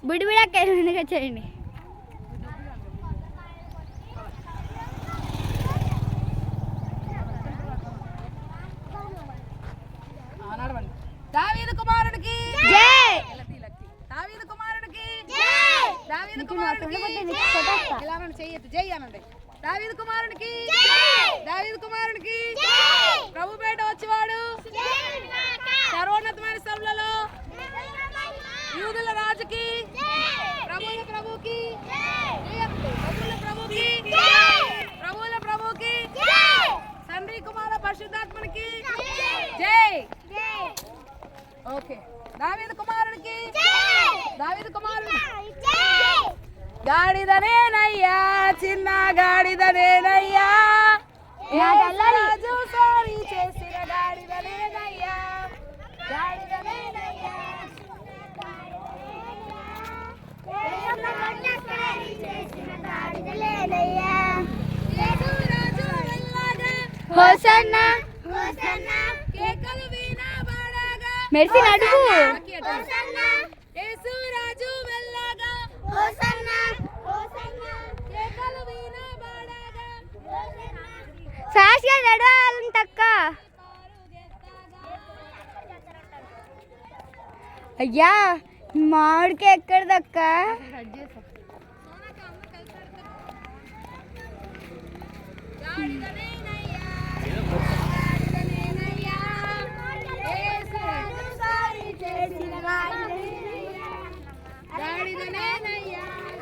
బుడిబిడకాయ ముందుగా చేయండి. దావీదు కుమారునికి జై. దావీదు కుమారునికి దావీదు నీకు కుమారునికి నా తొండ కొట్టేస్తా. ఇలా అనండి, చెయ్యొద్దు, జై అనండి. దావీదు కుమారునికి దావీదు కుమారునికి ప్రభు పేట వచ్చేవాడు సర్వోన్నతమైన స్థలంలో యూదుల రాజుకి ప్రభువుల ప్రభువుకి ప్రభువుల ప్రభువుకి ప్రభువుల ప్రభువుకి తండ్రి కుమార పరిశుద్ధాత్మనికి జై. ఓకే, దావీదు కుమారునికి దావీదు కుమారుడు గాడిదనేనయ్యా, చిన్న గాడిదనేనయ్యా, రాజు సారి చేసిన గాడిదనేనయ్యా, గాడిదనేనయ్యా. హోసన్నా కేకలు వినబడగా మెడిసిన్ అడుగు. యేసు రాజు వెళ్ళగా కేకలు వినబడగా ఫాస్ట్గా నడవాలంటక్క. అయ్యా మామిడికి ఎక్కడదక్క?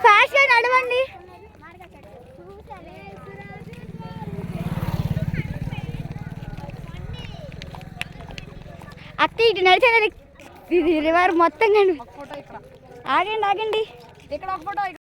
ఫాస్ట్గా నడవండి. అక్క ఇటు నడిచాను రివర్ మొత్తం. ఫోటో ఇక్కడ ఆగండి ఆగండి. ఇక్కడ ఒక ఫోటో